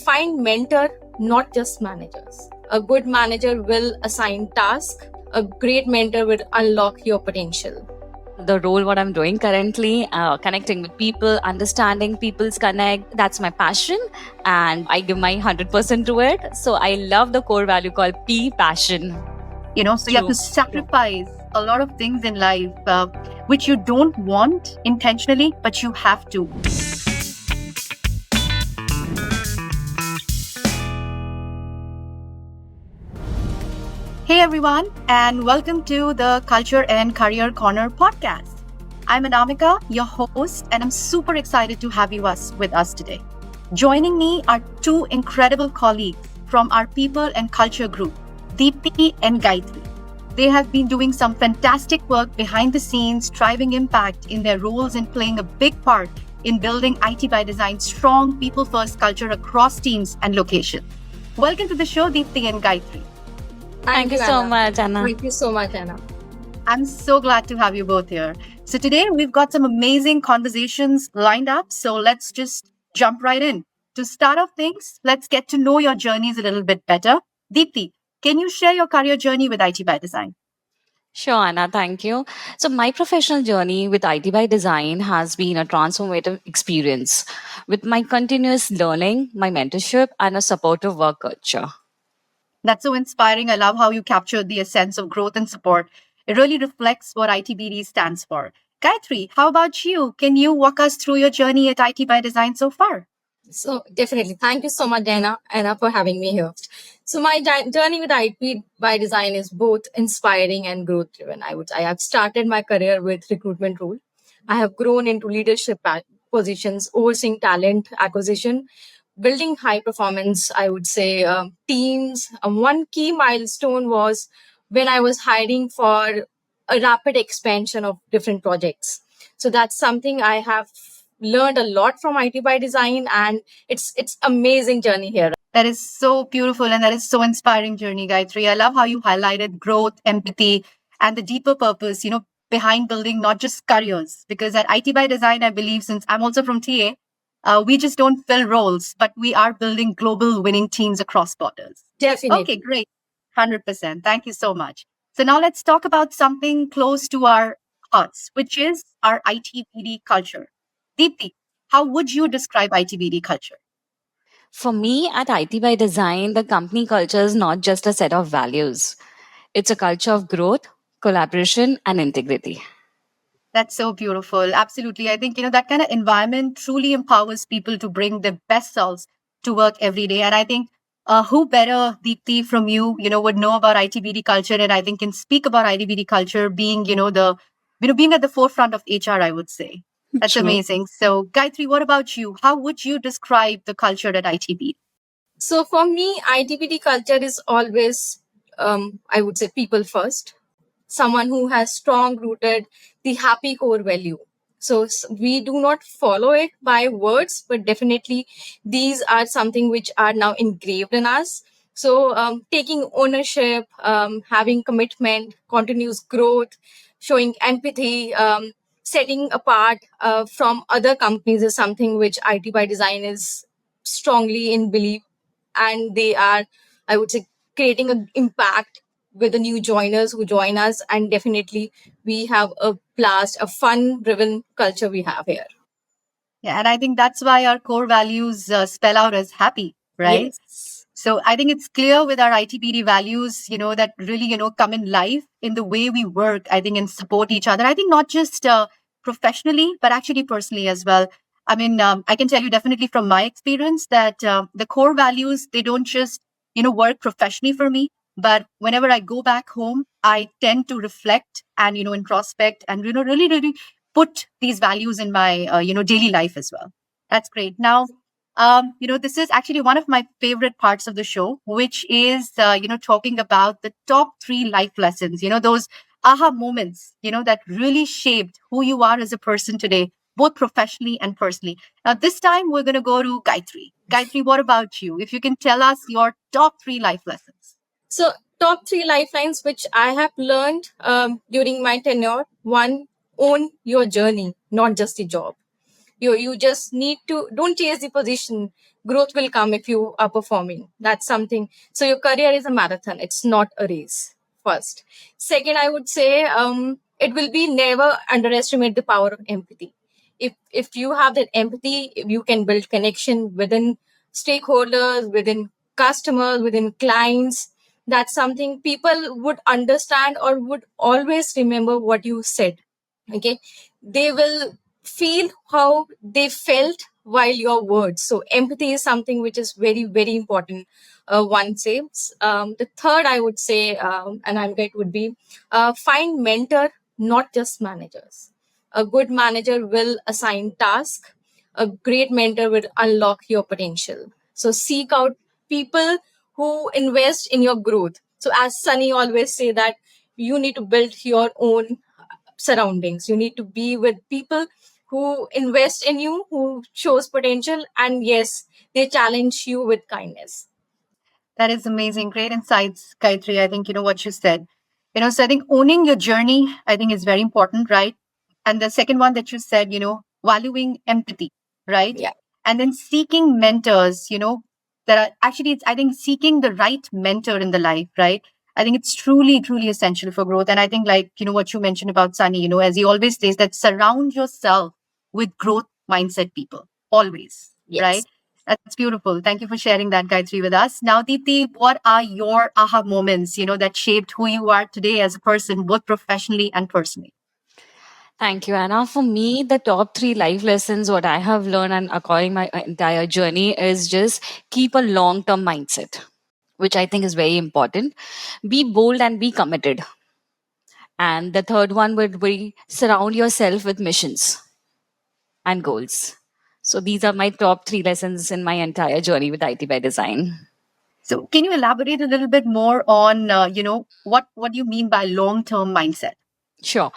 Find mentor, not just managers. A good manager will assign tasks. A great mentor will unlock your potential. The role what I'm doing currently, connecting with people, understanding people's connect, that's my passion, and I give my 100% to it. So I love the core value called P, passion. So you have to sacrifice a lot of things in life which you don't want intentionally, but you have to. Hey everyone, and welcome to the Culture and Career Corner podcast. I'm Anamika, your host, and I'm super excited to have you with us today. Joining me are two incredible colleagues from our People and Culture group, Dipti and Gaitri. They have been doing some fantastic work behind the scenes, driving impact in their roles and playing a big part in building IT by Design's strong people-first culture across teams and locations. Welcome to the show, Dipti and Gaitri. Thank you so much, Anna. Thank you so much, Anna. I'm so glad to have you both here. So today we've got some amazing conversations lined up. So let's just jump right in. To start off things, let's get to know your journeys a little bit better. Dipti, can you share your career journey with IT by Design? Sure, Anna, thank you. So, my professional journey with IT by Design has been a transformative experience with my continuous learning, my mentorship, and a supportive work culture. That's so inspiring. I love how you captured the essence of growth and support. It really reflects what ITBD stands for. Gaitri, how about you? Can you walk us through your journey at IT by Design so far? So definitely. Thank you so much, Anna, for having me here. So my journey with IT by Design is both inspiring and growth driven. I have started my career with recruitment role. I have grown into leadership positions, overseeing talent acquisition, building high performance, I would say, teams. One key milestone was when I was hiring for a rapid expansion of different projects. So that's something I have learned a lot from IT by Design, and it's amazing journey here. That is so beautiful and that is so inspiring journey, Gayatri. I love how you highlighted growth, empathy, and the deeper purpose, behind building not just careers. Because at IT by Design, I believe, since I'm also from TA, we just don't fill roles, but we are building global winning teams across borders. Definitely. Okay, great. 100%. Thank you so much. So now let's talk about something close to our hearts, which is our ITBD culture. Deepti, how would you describe ITBD culture? For me, at IT by Design, the company culture is not just a set of values, it's a culture of growth, collaboration, and integrity. That's so beautiful. Absolutely. I think, that kind of environment truly empowers people to bring their best selves to work every day. And I think who better, Deepti, from you, would know about ITBD culture and I think can speak about ITBD culture being, being at the forefront of HR, I would say. That's True. amazing. So, Gayatri, what about you? How would you describe the culture at ITBD? So for me, ITBD culture is always, I would say, people first. Someone who has strong rooted the happy core value. So we do not follow it by words, but definitely these are something which are now engraved in us. So taking ownership, having commitment, continuous growth, showing empathy, setting apart from other companies is something which IT by Design is strongly in belief, and they are, I would say, creating an impact with the new joiners who join us, and definitely we have a blast, a fun driven culture we have here. Yeah, and I think that's why our core values spell out as happy, right? Yes. So I think it's clear with our ITBD values, that really, come in life in the way we work, I think, and support each other. I think not just professionally, but actually personally as well. I mean, I can tell you definitely from my experience that the core values, they don't just, work professionally for me, but whenever I go back home, I tend to reflect and, introspect and, really, really put these values in my, daily life as well. That's great. Now, this is actually one of my favorite parts of the show, which is, talking about the top 3 life lessons, those aha moments, that really shaped who you are as a person today, both professionally and personally. Now, this time we're going to go to Gaitri. Gaitri, what about you? If you can tell us your top 3 life lessons. So top 3 lifelines which I have learned during my tenure. One, own your journey, not just the job. You just need to, don't chase the position, growth will come if you are performing. That's something. So your career is a marathon, it's not a race. First. Second, I would say it will be never underestimate the power of empathy. If you have that empathy, if you can build connection within stakeholders, within customers, within clients. That's something people would understand or would always remember what you said. Okay, they will feel how they felt while your words. So empathy is something which is very very important. One says the third I would say, and I'm going would be find mentor, not just managers. A good manager will assign task. A great mentor will unlock your potential. So seek out people who invest in your growth. So as Sunny always say that you need to build your own surroundings. You need to be with people who invest in you, who shows potential, and yes, they challenge you with kindness. That is amazing. Great insights, Gaitri. I think, what you said. So I think owning your journey, I think is very important, right? And the second one that you said, valuing empathy, right? Yeah. And then seeking mentors, that are actually, it's, I think, seeking the right mentor in the life, right? I think it's truly, truly essential for growth. And I think, like, what you mentioned about Sunny, as he always says, that surround yourself with growth mindset people, always, Yes. right? That's beautiful. Thank you for sharing that, Gayatri, with us. Now, Dipti, what are your aha moments, that shaped who you are today as a person, both professionally and personally? Thank you, Anna. For me, the top three life lessons, what I have learned and according my entire journey is just keep a long term mindset, which I think is very important. Be bold and be committed. And the third one would be surround yourself with missions and goals. So these are my top three lessons in my entire journey with IT by design. So, can you elaborate a little bit more on, what do you mean by long-term mindset? Sure.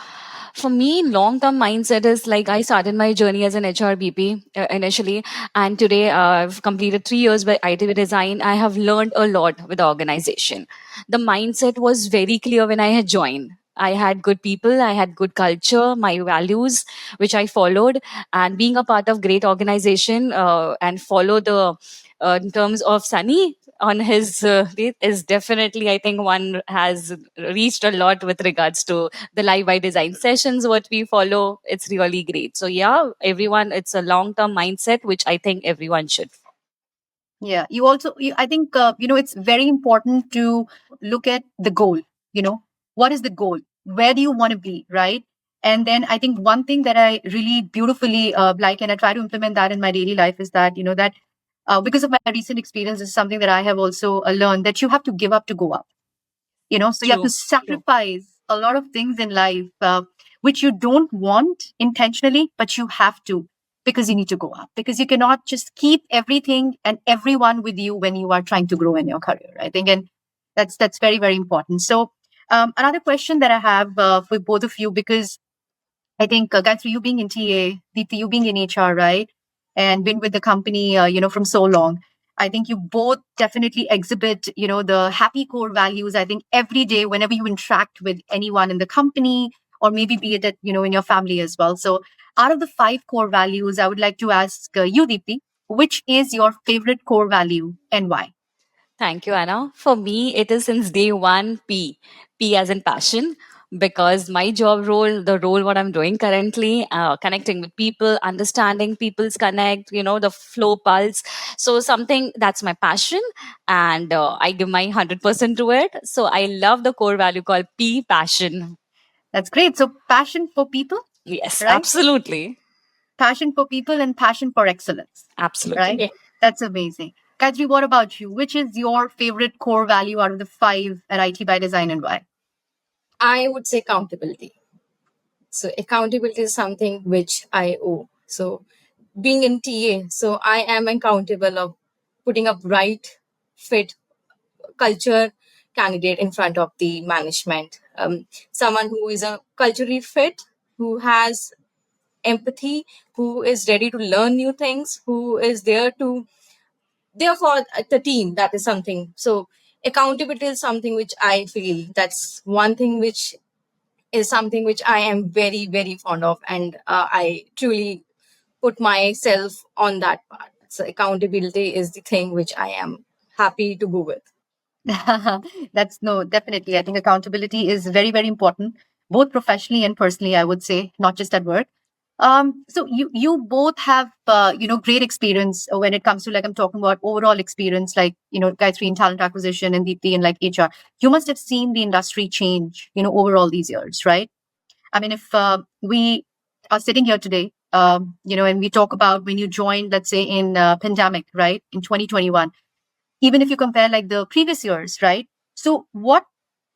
For me, long term mindset is like I started my journey as an HRBP initially, and today I've completed 3 years by ITV design. I have learned a lot with the organization. The mindset was very clear when I had joined. I had good people, I had good culture, my values, which I followed, and being a part of great organization and follow the in terms of Sunny on his is definitely I think one has reached a lot with regards to the live by design sessions what we follow. It's really great. So yeah, everyone, it's a long term mindset which I think everyone should. Yeah, you also, I think, it's very important to look at the goal. What is the goal? Where do you want to be, right? And then I think one thing that I really beautifully like, and I try to implement that in my daily life is that, that because of my recent experience, is something that I have also learned that you have to give up to go up. So you have to True. sacrifice a lot of things in life, which you don't want intentionally, but you have to because you need to go up, because you cannot just keep everything and everyone with you when you are trying to grow in your career, I think. And that's very, very important. So another question that I have for both of you, because I think, Gayatri, you being in TA, Deepti, you being in HR, right? And been with the company, from so long. I think you both definitely exhibit, the happy core values. I think every day, whenever you interact with anyone in the company, or maybe be it, in your family as well. So out of the 5 core values, I would like to ask you, Deepti, which is your favorite core value and why? Thank you, Anna. For me, it is since day one P. P as in passion, because my job role, the role what I'm doing currently, connecting with people, understanding people's connect, the flow pulse. So something that's my passion, and I give my 100% to it. So I love the core value called P, passion. That's great. So passion for people, Yes, right? absolutely. Passion for people and passion for excellence, Absolutely. right? Yeah. That's amazing. Kadri, what about you? Which is your favorite core value out of the 5 at IT by Design, and why? I would say accountability. So accountability is something which I owe. So being in TA, so I am accountable of putting up right fit culture candidate in front of the management. Someone who is a culturally fit, who has empathy, who is ready to learn new things, who is there to therefore the team. That is something. So accountability is something which I feel that's one thing which is something which I am very very fond of, and I truly put myself on that part. So accountability is the thing which I am happy to go with. That's no, definitely. I think accountability is very, very important, both professionally and personally, I would say, not just at work. So you both have great experience when it comes to, like, I'm talking about overall experience, like, Gayatri in talent acquisition and Dipti in like HR. You must have seen the industry change, overall these years, right? I mean, if we are sitting here today, and we talk about when you joined, let's say in pandemic, right, in 2021, even if you compare like the previous years, right? So what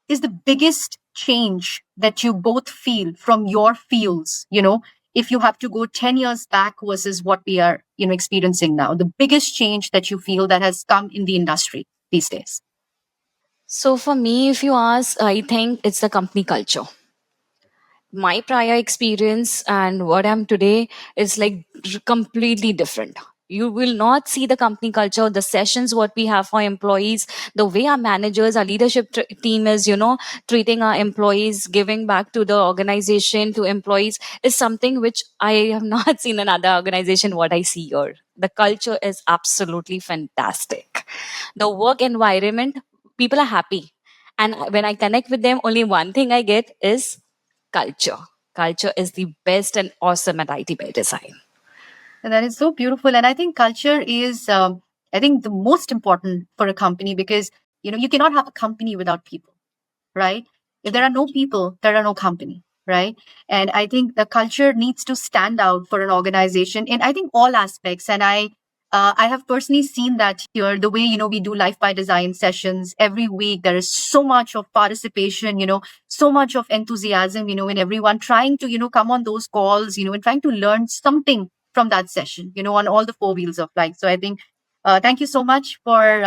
is the biggest change that you both feel from your fields, if you have to go 10 years back versus what we are, experiencing now, the biggest change that you feel that has come in the industry these days? So for me, if you ask, I think it's the company culture. My prior experience and what I'm today is like completely different. You will not see the company culture, the sessions what we have for employees, the way our managers, our leadership team is, treating our employees, giving back to the organization, to employees, is something which I have not seen in other organization. What I see here, the culture is absolutely fantastic. The work environment, people are happy, and when I connect with them, only one thing I get is culture. Culture is the best and awesome at IT by design. And that is so beautiful. And I think culture is, I think, the most important for a company because, you cannot have a company without people, right? If there are no people, there are no company, right? And I think the culture needs to stand out for an organization in, I think, all aspects. And I have personally seen that here, the way, we do life by design sessions every week. There is so much of participation, so much of enthusiasm, in everyone trying to, come on those calls, and trying to learn something from that session, on all the four wheels of life. So I think thank you so much for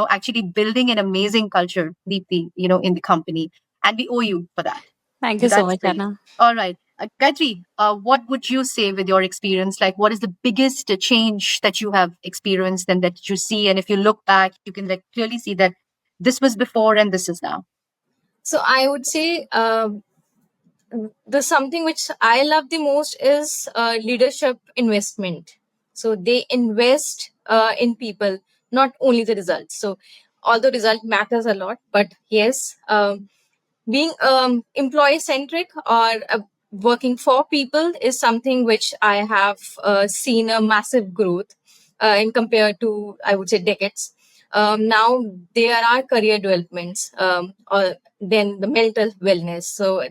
actually building an amazing culture, Deepti, in the company, and we owe you for that. Thank you So so that's much, great. Anna. All right, Gayatri, what would you say with your experience? Like, what is the biggest change that you have experienced and that you see? And if you look back, you can like clearly see that this was before and this is now. So I would say the something which I love the most is leadership investment. So they invest in people, not only the results. So although result matters a lot, but yes, being employee centric or working for people is something which I have seen a massive growth in compared to, I would say, decades. Now there are career developments, or then the mental wellness. So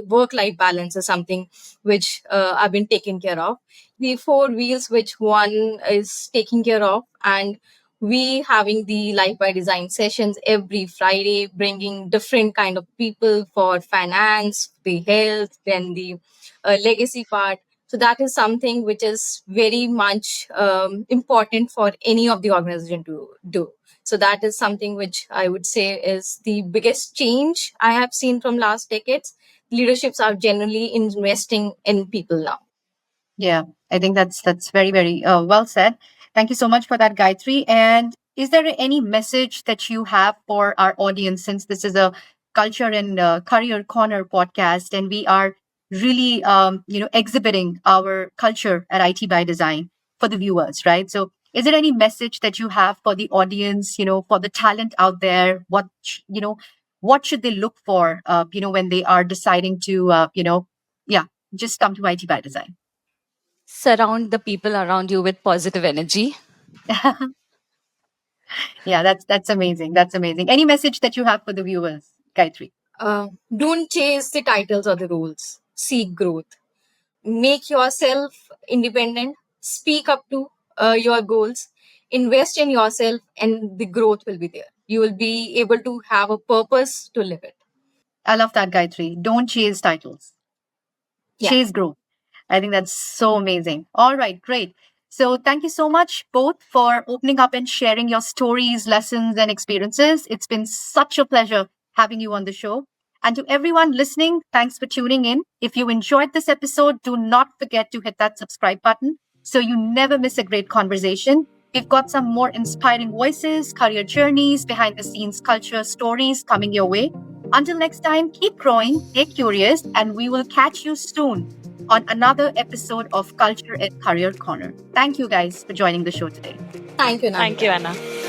work life balance is something which I've been taken care of. The four wheels which one is taking care of, and we having the life by design sessions every Friday, bringing different kind of people for finance, the health, then the legacy part. So that is something which is very much important for any of the organization to do. So that is something which I would say is the biggest change I have seen from last decades. Leaderships are generally investing in people now. Yeah, I think that's very, very well said. Thank you so much for that, Gayatri. And is there any message that you have for our audience, since this is a culture and career corner podcast, and we are really, exhibiting our culture at IT by Design for the viewers, right? So, is there any message that you have for the audience, for the talent out there? What should they look for, when they are deciding to, yeah, just come to IT by Design? Surround the people around you with positive energy. Yeah, that's amazing. That's amazing. Any message that you have for the viewers, Gayatri? Don't chase the titles or the roles. Seek growth. Make yourself independent. Speak up to your goals. Invest in yourself, and the growth will be there. You will be able to have a purpose to live it. I love that, Gayatri. Don't chase titles. Yeah. Chase growth. I think that's so amazing. All right, great. So, thank you so much both for opening up and sharing your stories, lessons, and experiences. It's been such a pleasure having you on the show. And to everyone listening, thanks for tuning in. If you enjoyed this episode, do not forget to hit that subscribe button so you never miss a great conversation. We've got some more inspiring voices, career journeys, behind the scenes culture stories coming your way. Until next time, keep growing, stay curious, and we will catch you soon on another episode of Culture and Career Corner. Thank you guys for joining the show today. Thank you, Thank you, Namita. Anna.